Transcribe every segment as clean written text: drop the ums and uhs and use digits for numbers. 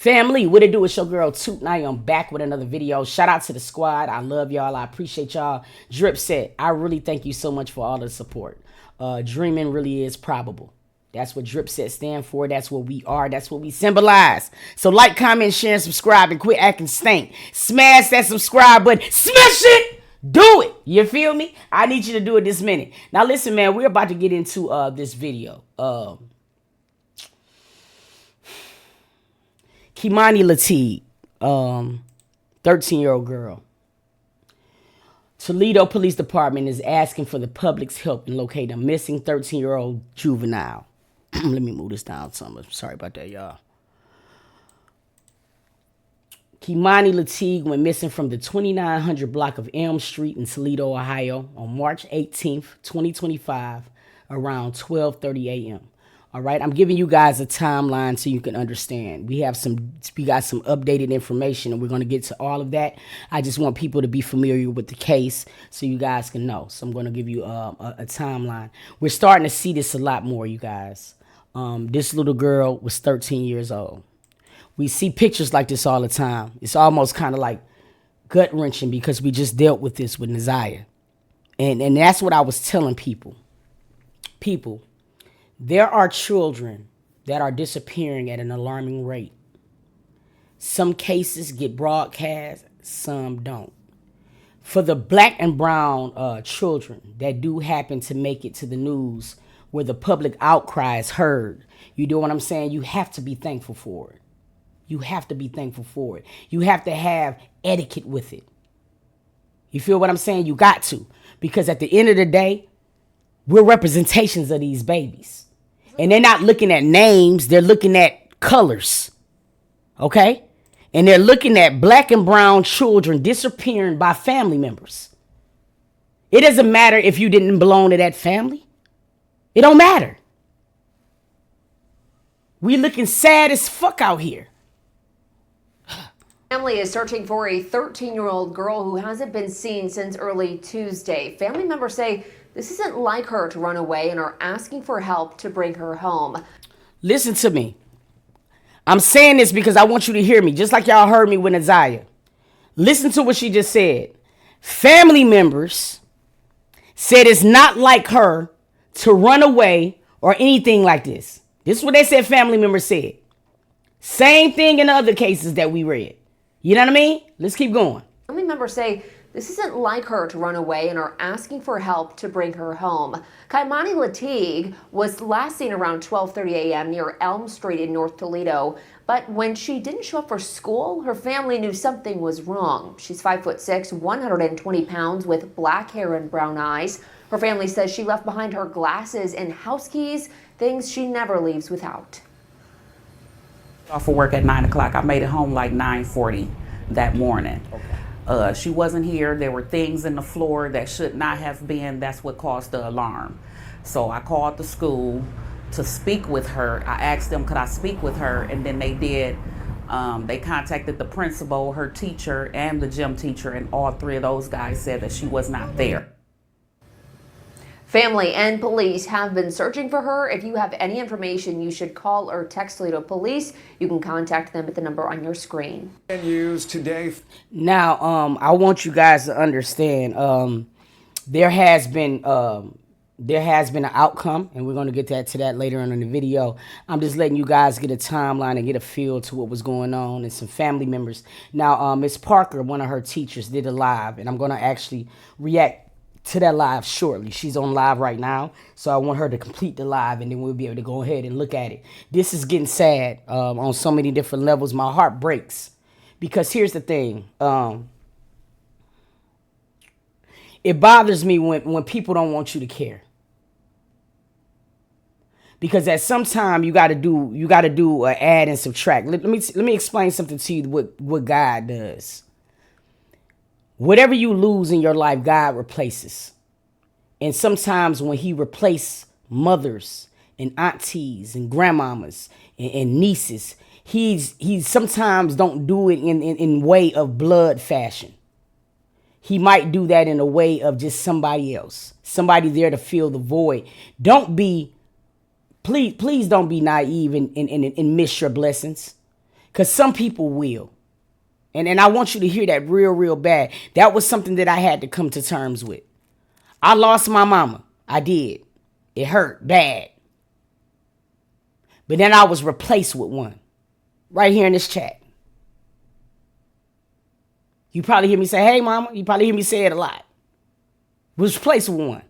Family, what it do? It's your girl Toot, and I am back with another video. Shout out to the squad. I love y'all. I appreciate y'all. Drip set, I really thank you so much for all the support. Dreaming really is probable. That's what Drip set stand for. That's what we are. That's what we symbolize. So like, comment, share, and subscribe, and quit acting stank. Smash that subscribe button. Smash it! Do it! You feel me? I need you to do it this minute. Now listen, man, we're about to get into this video. Keimani Latigue, 13-year-old girl. Toledo Police Department is asking for the public's help in locating a missing 13-year-old juvenile. Let me move this down some. Sorry about that, y'all. Keimani Latigue went missing from the 2900 block of Elm Street in Toledo, Ohio on March 18th, 2025, around 12:30 a.m. All right, I'm giving you guys a timeline so you can understand. We got some updated information, and we're going to get to all of that. I just want people to be familiar with the case so you guys can know. So I'm going to give you a timeline. We're starting to see this a lot more, you guys. This little girl was 13 years old. We see pictures like this all the time. It's almost kind of like gut-wrenching because we just dealt with this with Disarray. And that's what I was telling people. There are children that are disappearing at an alarming rate. Some cases get broadcast, some don't. For the black and brown children that do happen to make it to the news where the public outcry is heard, you know what I'm saying? You have to be thankful for it. You have to be thankful for it. You have to have etiquette with it. You feel what I'm saying? You got to. Because at the end of the day, we're representations of these babies. And they're not looking at names. They're looking at colors. Okay? And they're looking at black and brown children disappearing by family members. It doesn't matter if you didn't belong to that family. It don't matter. We looking sad as fuck out here. Family is searching for a 13-year-old girl who hasn't been seen since early Tuesday. Family members say this isn't like her to run away and are asking for help to bring her home. Listen to me. I'm saying this because I want you to hear me, just like y'all heard me with Isaiah. Listen to what she just said. Family members said it's not like her to run away or anything like this. This is what they said family members said. Same thing in the other cases that we read. You know what I mean? Let's keep going. Family members say this isn't like her to run away and are asking for help to bring her home. Keimani Latigue was last seen around 12:30 a.m. near Elm Street in North Toledo. But when she didn't show up for school, her family knew something was wrong. She's 5'6", 120 pounds with black hair and brown eyes. Her family says she left behind her glasses and house keys, things she never leaves without. Off for work at 9 o'clock. I made it home like 9:40 that morning. Okay. She wasn't here. There were things in the floor that should not have been. That's what caused the alarm. So I called the school to speak with her. I asked them, could I speak with her? And then they did. They contacted the principal, her teacher, and the gym teacher, and all three of those guys said that she was not there. Family and police have been searching for her. If you have any information, you should call or text Toledo Police. You can contact them at the number on your screen. News today. Now, I want you guys to understand. There has been an outcome, and we're going to get to that later on in the video. I'm just letting you guys get a timeline and get a feel to what was going on and some family members. Now, Miss Parker, one of her teachers, did a live, and I'm going to actually react to that live shortly. She's on live right now, so I want her to complete the live, and then we'll be able to go ahead and look at it. This is getting sad on so many different levels. My heart breaks because here's the thing. It bothers me when people don't want you to care, because at some time you got to do an add and subtract. Let me explain something to you. What God does. Whatever you lose in your life, God replaces. And sometimes when he replaces mothers and aunties and grandmamas and nieces, he sometimes don't do it in way of blood fashion. He might do that in a way of just somebody else, somebody there to fill the void. Please don't be naive and miss your blessings. Because some people will. And I want you to hear that real, real bad. That was something that I had to come to terms with. I lost my mama. I did. It hurt bad. But then I was replaced with one. Right here in this chat. You probably hear me say, hey, mama. You probably hear me say it a lot. Was replaced with one.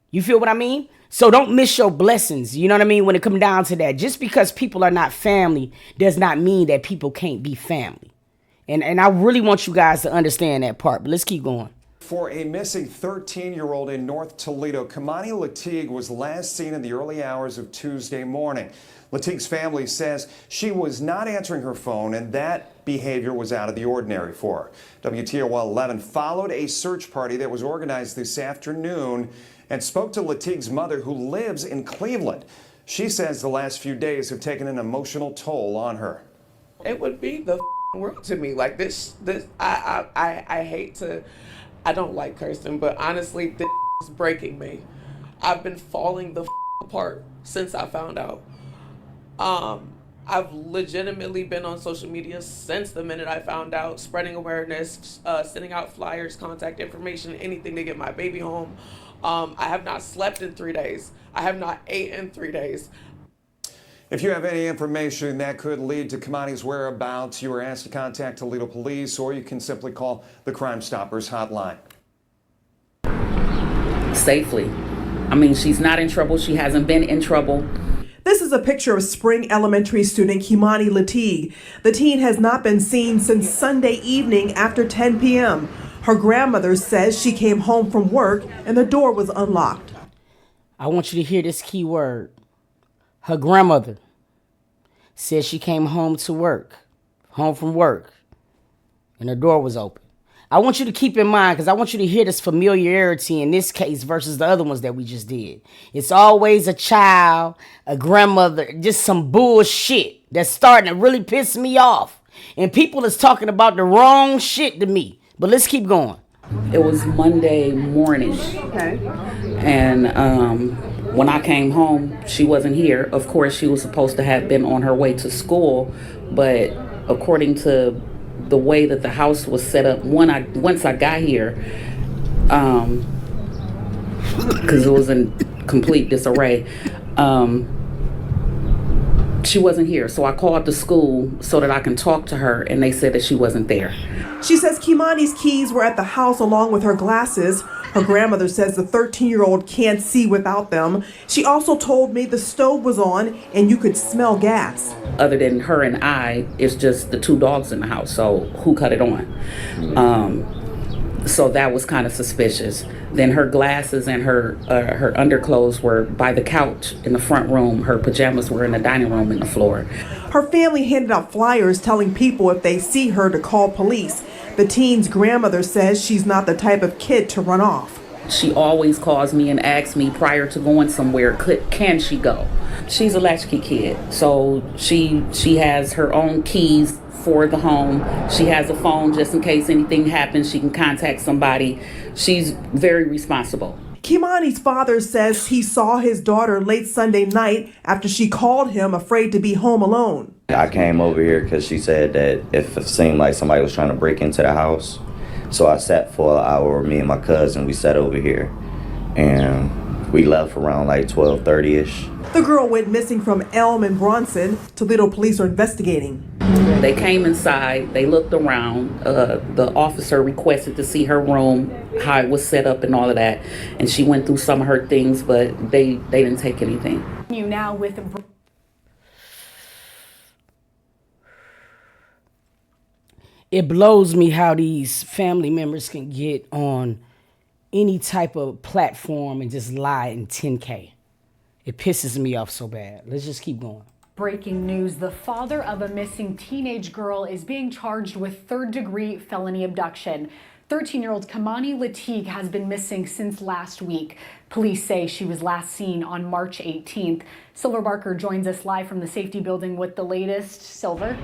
You feel what I mean? So don't miss your blessings. You know what I mean? When it comes down to that. Just because people are not family does not mean that people can't be family. And I really want you guys to understand that part. But let's keep going. For a missing 13-year-old in North Toledo, Keimani Latigue was last seen in the early hours of Tuesday morning. Latigue's family says she was not answering her phone, and that behavior was out of the ordinary for her. WTOL 11 followed a search party that was organized this afternoon and spoke to Latigue's mother, who lives in Cleveland. She says the last few days have taken an emotional toll on her. It would be the world to me. Like this I hate to, I don't like cursing, but honestly, this is breaking me. I've been falling the apart since I found out. I've legitimately been on social media since the minute I found out, spreading awareness, sending out flyers, contact information, anything to get my baby home. I have not slept in 3 days. I have not ate in 3 days. If you have any information that could lead to Keimani's whereabouts, you are asked to contact Toledo Police, or you can simply call the Crime Stoppers hotline. Safely. I mean, she's not in trouble. She hasn't been in trouble. This is a picture of Spring Elementary student Keimani Latigue. The teen has not been seen since Sunday evening after 10 p.m. Her grandmother says she came home from work and the door was unlocked. I want you to hear this key word. Her grandmother said she came home from work, and the door was open. I want you to keep in mind, because I want you to hear this familiarity in this case versus the other ones that we just did. It's always a child, a grandmother, just some bullshit that's starting to really piss me off. And people is talking about the wrong shit to me. But let's keep going. It was Monday morning. Okay. And when I came home, she wasn't here. Of course, she was supposed to have been on her way to school, but according to the way that the house was set up, once I got here, because it was in complete disarray, she wasn't here. So I called the school so that I can talk to her, and they said that she wasn't there. She says Keimani's keys were at the house along with her glasses. Her grandmother says the 13-year-old can't see without them. She also told me the stove was on and you could smell gas. Other than her and I, it's just the two dogs in the house. So who cut it on? So that was kind of suspicious. Then her glasses and her underclothes were by the couch in the front room. Her pajamas were in the dining room in the floor. Her family handed out flyers telling people if they see her to call police. The teen's grandmother says she's not the type of kid to run off. She always calls me and asks me prior to going somewhere, can she go? She's a latchkey kid, so she has her own keys for the home. She has a phone just in case anything happens. She can contact somebody. She's very responsible. Keimani's father says he saw his daughter late Sunday night after she called him afraid to be home alone. I came over here because she said that if it seemed like somebody was trying to break into the house. So I sat for an hour, me and my cousin, we sat over here. And we left around like 12:30-ish. The girl went missing from Elm and Bronson. Toledo police are investigating. They came inside, they looked around. The officer requested to see her room, how it was set up and all of that. And she went through some of her things, but they didn't take anything. You now with It blows me how these family members can get on any type of platform and just lie in 10K. It pisses me off so bad. Let's just keep going. breaking news, the father of a missing teenage girl is being charged with third-degree felony abduction. 13-year-old Keimani Latigue has been missing since last week. Police say she was last seen on March 18th. Silver Barker joins us live from the safety building with the latest. Silver.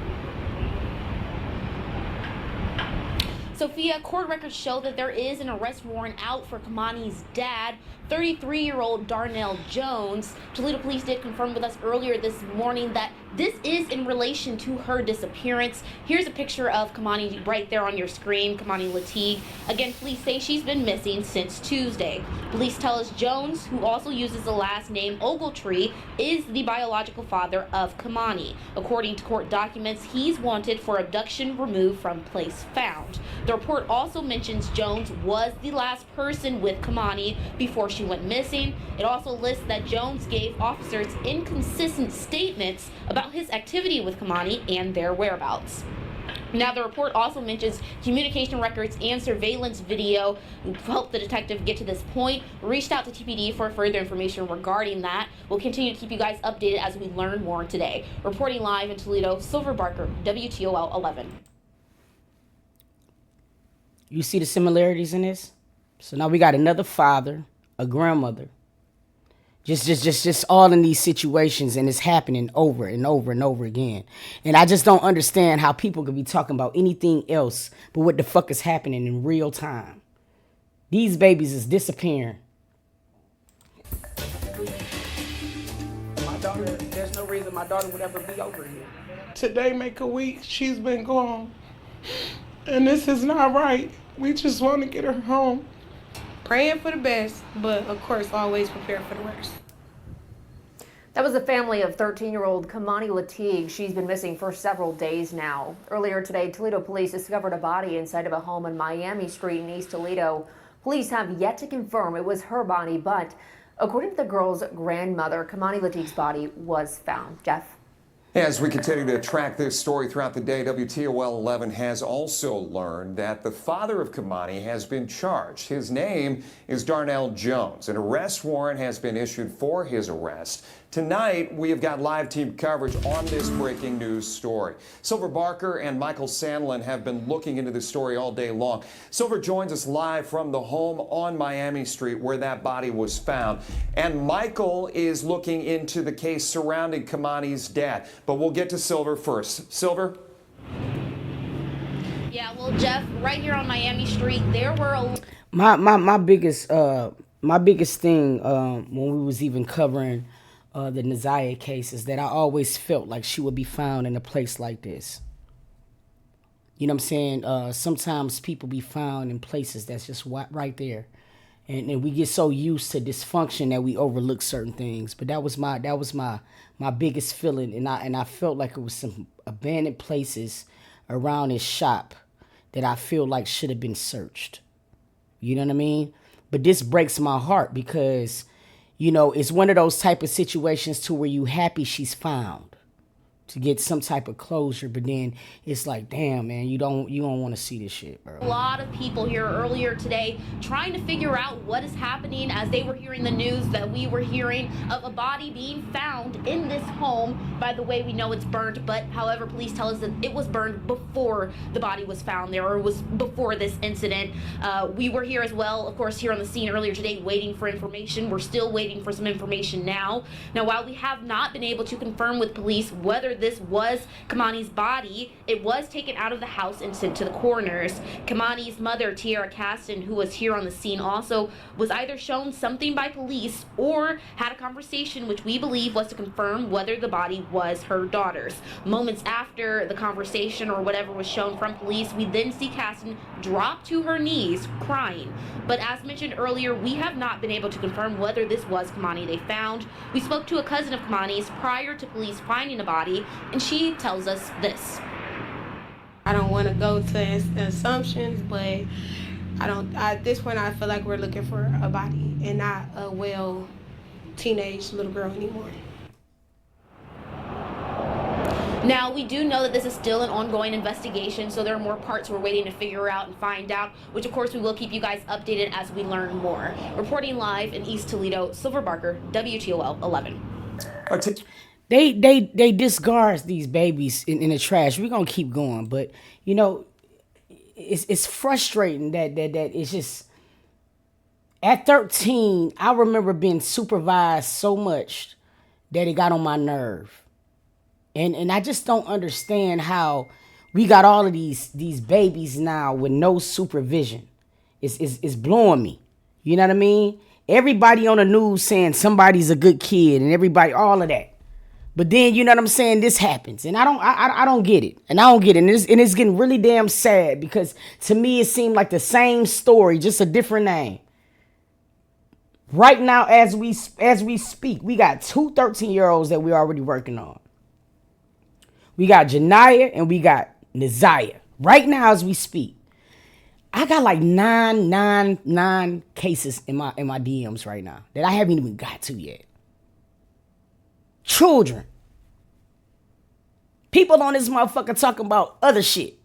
Sophia, court records show that there is an arrest warrant out for Keimani's dad, 33-year-old Darnell Jones. Toledo police did confirm with us earlier this morning that This is in relation to her disappearance. Here's a picture of Keimani right there on your screen, Keimani Latigue. Again, police say she's been missing since Tuesday. Police tell us Jones, who also uses the last name Ogletree, is the biological father of Keimani. According to court documents, he's wanted for abduction removed from place found. The report also mentions Jones was the last person with Keimani before she went missing. It also lists that Jones gave officers inconsistent statements about his activity with Keimani and their whereabouts. Now, the report also mentions communication records and surveillance video helped the detective get to this point. Reached out to TPD for further information regarding that. We'll continue to keep you guys updated as we learn more today. Reporting live in Toledo, Silver Barker, WTOL 11. You see the similarities in this? So now we got another father, a grandmother. Just all in these situations, and it's happening over and over and over again. And I just don't understand how people could be talking about anything else but what the fuck is happening in real time. These babies is disappearing. My daughter, there's no reason my daughter would ever be over here. Today make a week, she's been gone. And this is not right. We just want to get her home. Praying for the best, but of course always prepare for the worst. That was the family of 13-year-old Keimani Latigue. She's been missing for several days now. Earlier today, Toledo police discovered a body inside of a home on Miami Street in East Toledo. Police have yet to confirm it was her body, but according to the girl's grandmother, Keimani Latigue's body was found. Jeff? As we continue to track this story throughout the day, WTOL 11 has also learned that the father of Keimani has been charged. His name is Darnell Jones. An arrest warrant has been issued for his arrest. Tonight, we have got live team coverage on this breaking news story. Silver Barker and Michael Sandlin have been looking into this story all day long. Silver joins us live from the home on Miami Street where that body was found. And Michael is looking into the case surrounding Keimani's dad. But we'll get to Silver first. Silver? Yeah, well, Jeff, right here on Miami Street, there were My biggest thing when we was even covering the Disarray case is that I always felt like she would be found in a place like this. You know what I'm saying? Sometimes people be found in places that's just right there. And we get so used to dysfunction that we overlook certain things. But that was my biggest feeling, and I felt like it was some abandoned places around his shop that I feel like should have been searched. You know what I mean? But this breaks my heart because, you know, it's one of those type of situations to where you happy she's found to get some type of closure, but then it's like, damn, man, you don't want to see this shit, bro. a lot of people here earlier today trying to figure out what is happening as they were hearing the news that we were hearing of a body being found in this home. By the way, we know it's burned, but however, police tell us that it was burned before the body was found there, or was before this incident. We were here as well, of course, here on the scene earlier today waiting for information. We're still waiting for some information now. Now, while we have not been able to confirm with police whether this was Keimani's body, it was taken out of the house and sent to the coroners. Keimani's mother, Tiara Caston, who was here on the scene also, was either shown something by police or had a conversation which we believe was to confirm whether the body was her daughter's. Moments after the conversation or whatever was shown from police, we then see Caston drop to her knees crying. But as mentioned earlier, we have not been able to confirm whether this was Keimani they found. We spoke to a cousin of Keimani's prior to police finding the body, and she tells us this. I don't want to go to assumptions, but at this point I feel like we're looking for a body and not a teenage little girl anymore. Now, we do know that this is still an ongoing investigation, so there are more parts we're waiting to figure out and find out, which of course we will keep you guys updated as we learn more. Reporting live in East Toledo, Silver Barker, WTOL 11. They discard these babies in the trash. We're gonna keep going, but you know, it's frustrating that it's just at 13. I remember being supervised so much that it got on my nerve. And I just don't understand how we got all of these babies now with no supervision. It's blowing me. You know what I mean? Everybody on the news saying somebody's a good kid and everybody, all of that. But then, you know what I'm saying, this happens. And I don't get it. And I don't get it. And it's getting really damn sad because to me it seemed like the same story, just a different name. Right now, as we speak, we got two 13-year-olds that we're already working on. We got Janiyah and we got Neziah. Right now, as we speak, I got like nine cases in my DMs right now that I haven't even got to yet. Children. People on this motherfucker talking about other shit.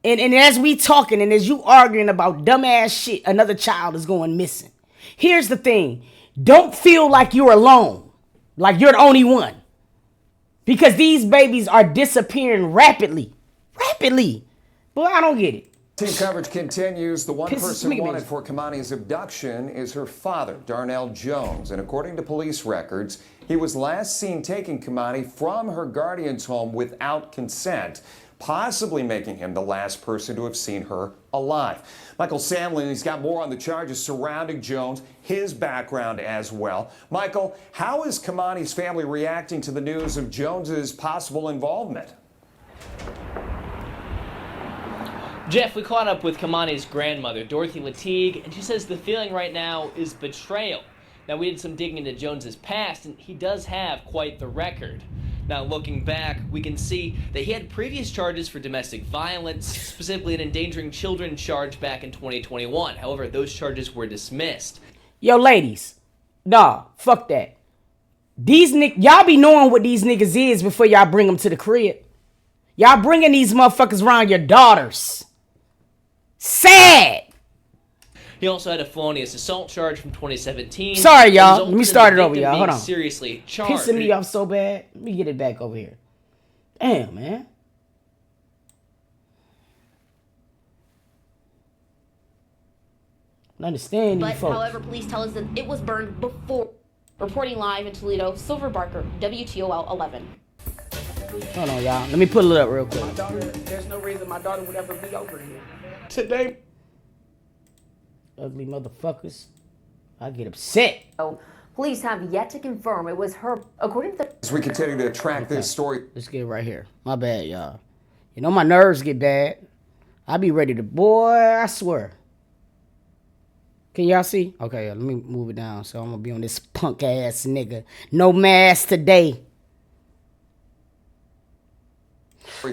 and as we talking and as you arguing about dumbass shit, another child is going missing. Here's the thing. Don't feel like you're alone. Like you're the only one. Because these babies are disappearing rapidly. Rapidly. Boy, I don't get it. Team coverage continues. The one person wanted for Keimani's abduction is her father, Darnell Jones. And according to police records, he was last seen taking Keimani from her guardian's home without consent, possibly making him the last person to have seen her alive. Michael Sandlin, he's got more on the charges surrounding Jones, his background as well. Michael, how is Keimani's family reacting to the news of Jones's possible involvement? Jeff, we caught up with Keimani's grandmother, Dorothy Latigue, and she says the feeling right now is betrayal. Now, we did some digging into Jones's past, and he does have quite the record. Now, looking back, we can see that he had previous charges for domestic violence, specifically an endangering children charge back in 2021. However, those charges were dismissed. Yo, ladies, nah, fuck that. Y'all be knowing what these niggas is before y'all bring them to the crib. Y'all bringing these motherfuckers around your daughters. Sad. He also had a felonious assault charge from 2017. Sorry, y'all. Let me start it over, y'all. Hold on. Seriously charged. Pissing me off so bad. Let me get it back over here. Damn, man. I understand these folks. However, police tell us that it was burned before. Reporting live in Toledo, Silver Barker, WTOL 11. Hold on, y'all. Let me pull it up real quick. My daughter, there's no reason my daughter would ever be over here. Today. Ugly motherfuckers. I get upset. Police have yet to confirm it was her, according to the... As we continue to track this story. Let's get right here. My bad, y'all. You know my nerves get bad. I be ready to, boy, I swear. Can y'all see? Okay, let me move it down. So I'm going to be on this punk ass nigga. No mask today.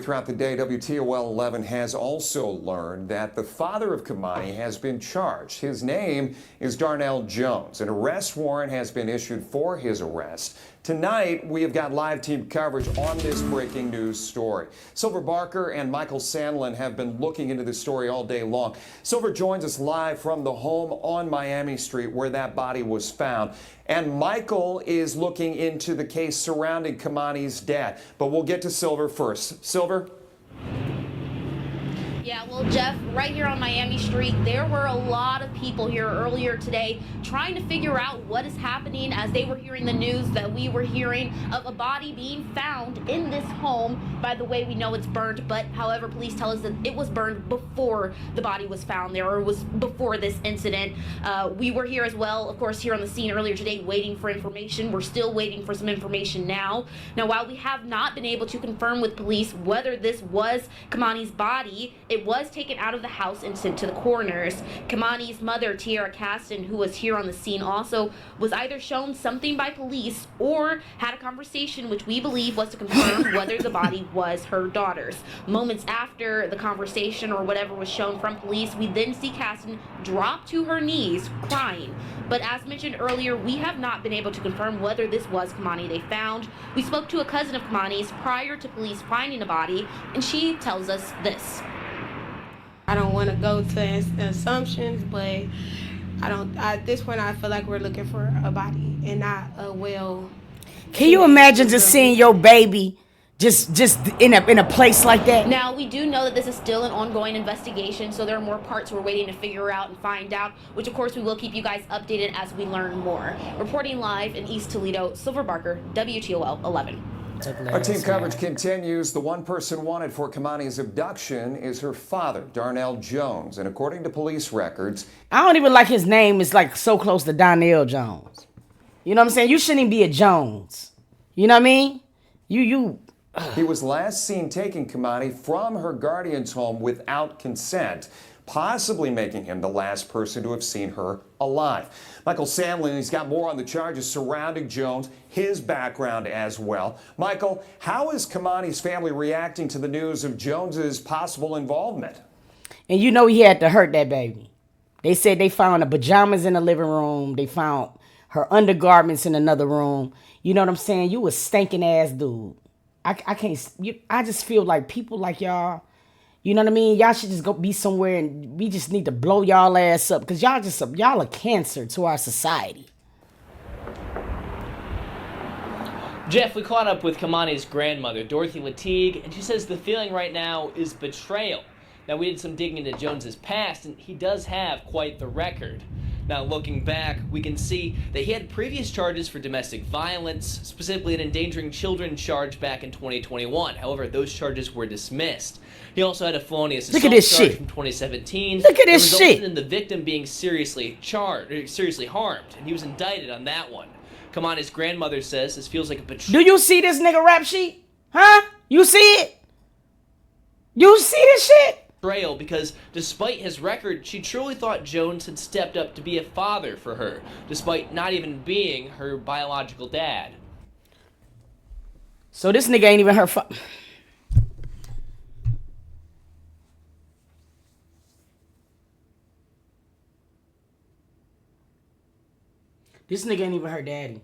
Throughout the day, WTOL 11 has also learned that the father of Keimani has been charged. His name is Darnell Jones. An arrest warrant has been issued for his arrest. Tonight, we have got live team coverage on this breaking news story. Silver Barker and Michael Sandlin have been looking into this story all day long. Silver joins us live from the home on Miami Street where that body was found. And Michael is looking into the case surrounding Keimani's dad. But we'll get to Silver first. Silver? Yeah, well, Jeff, right here on Miami Street, there were a lot of people here earlier today trying to figure out what is happening as they were hearing the news that we were hearing of a body being found in this home. By the way, we know it's burned, but however, police tell us that it was burned before the body was found there, or was before this incident. We were here as well, of course, here on the scene earlier today waiting for information. We're still waiting for some information now. Now, while we have not been able to confirm with police whether this was Keimani's body, it was taken out of the house and sent to the coroners. Keimani's mother, Tiara Caston, who was here on the scene also, was either shown something by police or had a conversation which we believe was to confirm whether the body was her daughter's. Moments after the conversation or whatever was shown from police, we then see Caston drop to her knees crying. But as mentioned earlier, we have not been able to confirm whether this was Keimani they found. We spoke to a cousin of Keimani's prior to police finding the body, and she tells us this. I don't want to go to assumptions, but at this point, I feel like we're looking for a body and not a well. Can you imagine just seeing your baby just in a place like that? Now, we do know that this is still an ongoing investigation, so there are more parts we're waiting to figure out and find out, which of course we will keep you guys updated as we learn more. Reporting live in East Toledo, Silver Barker, WTOL 11. Our team coverage continues. The one person wanted for Keimani's abduction is her father, Darnell Jones. And according to police records... I don't even like his name. It's like so close to Donnell Jones. You know what I'm saying? You shouldn't even be a Jones. You know what I mean? He was last seen taking Keimani from her guardian's home without consent, possibly making him the last person to have seen her alive. Michael Sandlin, he's got more on the charges surrounding Jones, his background as well. Michael, how is Keimani's family reacting to the news of Jones's possible involvement? And you know he had to hurt that baby. They said they found her pajamas in the living room. They found her undergarments in another room. You know what I'm saying? You a stinking ass dude. I can't. I just feel like people like y'all. You know what I mean? Y'all should just go be somewhere, and we just need to blow y'all ass up because y'all a cancer to our society. Jeff, we caught up with Keimani's grandmother, Dorothy Latigue, and she says the feeling right now is betrayal. Now, we did some digging into Jones's past, and he does have quite the record. Now, looking back, we can see that he had previous charges for domestic violence, specifically an endangering children charge back in 2021. However, those charges were dismissed. He also had a felonious assault charge from 2017. Look at this shit. That resulted in the victim being seriously harmed, and he was indicted on that one. Keimani's grandmother says this feels like a betrayal. Do you see this nigga rap sheet? Huh? You see it? You see this shit? Because despite his record, she truly thought Jones had stepped up to be a father for her, despite not even being her biological dad. So this nigga ain't even her father. This nigga ain't even her daddy.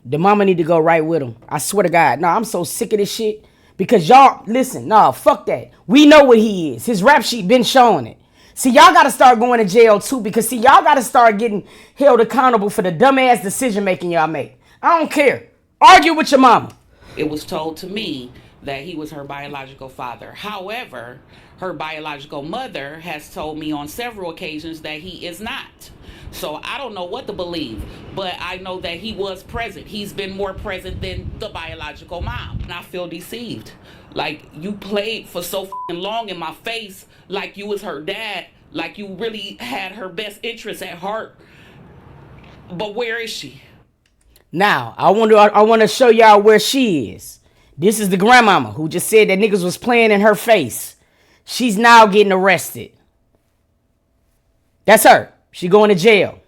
The mama need to go right with him. I swear to God. No, I'm so sick of this shit. Because y'all, listen, nah, fuck that. We know what he is. His rap sheet been showing it. See, y'all got to start going to jail too. Because, see, y'all got to start getting held accountable for the dumbass decision making y'all make. I don't care. Argue with your mama. It was told to me that he was her biological father. However, her biological mother has told me on several occasions that he is not. So I don't know what to believe, but I know that he was present. He's been more present than the biological mom. And I feel deceived. Like, you played for so long in my face like you was her dad, like you really had her best interests at heart. But where is she? Now, I want to show y'all where she is. This is the grandmama who just said that niggas was playing in her face. She's now getting arrested. That's her. She going to jail.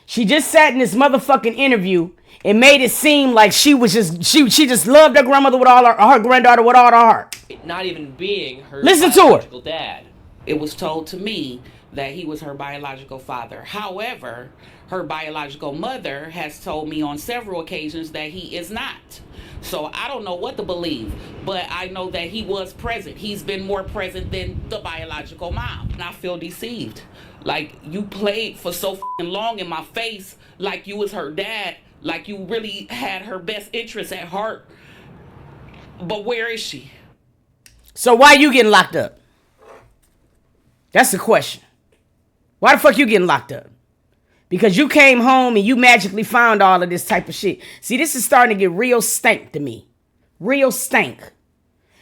She just sat in this motherfucking interview and made it seem like she was she just loved her grandmother with all her granddaughter with all her heart. Not even being her Listen biological to her. dad. It was told to me that he was her biological father. However, her biological mother has told me on several occasions that he is not. So I don't know what to believe, but I know that he was present. He's been more present than the biological mom. And I feel deceived. Like, you played for so long in my face like you was her dad, like you really had her best interests at heart. But where is she? So why you getting locked up? That's the question. Why the fuck you getting locked up? Because you came home and you magically found all of this type of shit. See, this is starting to get real stank to me. Real stank.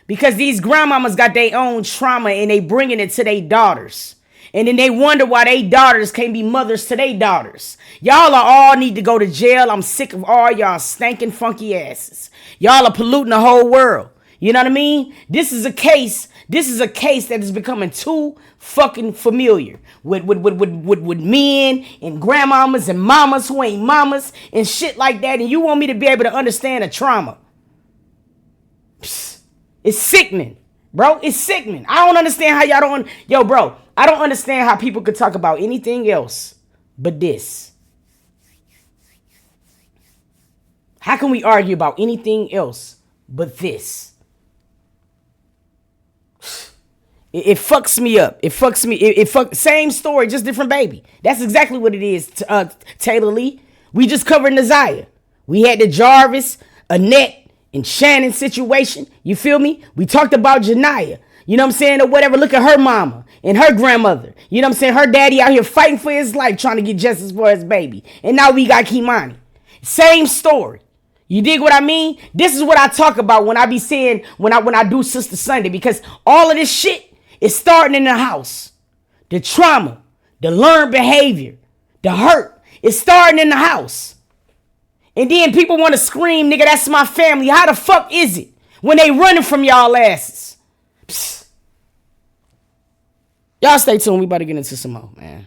Because these grandmamas got their own trauma and they bringing it to their daughters. And then they wonder why they daughters can't be mothers to their daughters. Y'all are all need to go to jail. I'm sick of all y'all stinking funky asses. Y'all are polluting the whole world. You know what I mean? This is a case that is becoming too fucking familiar with men and grandmamas and mamas who ain't mamas and shit like that. And you want me to be able to understand the trauma? Psst. It's sickening, bro. It's sickening. I don't understand how y'all don't. Yo, bro, I don't understand how people could talk about anything else but this. How can we argue about anything else but this? It fucks me up. It fucks me. Same story, just different baby. That's exactly what it is, Taylor Lee. We just covered Naziah. We had the Jarvis, Annette, and Shannon situation. You feel me? We talked about Janiyah. You know what I'm saying? Or whatever. Look at her mama and her grandmother. You know what I'm saying? Her daddy out here fighting for his life, trying to get justice for his baby. And now we got Keimani. Same story. You dig what I mean? This is what I talk about when I be saying, when I do Sister Sunday. Because all of this shit is starting in the house. the trauma, the learned behavior, the hurt is starting in the house. And then people want to scream, nigga, that's my family. How the fuck is it when they running from y'all asses? Psst. Y'all stay tuned. We about to get into some more, man.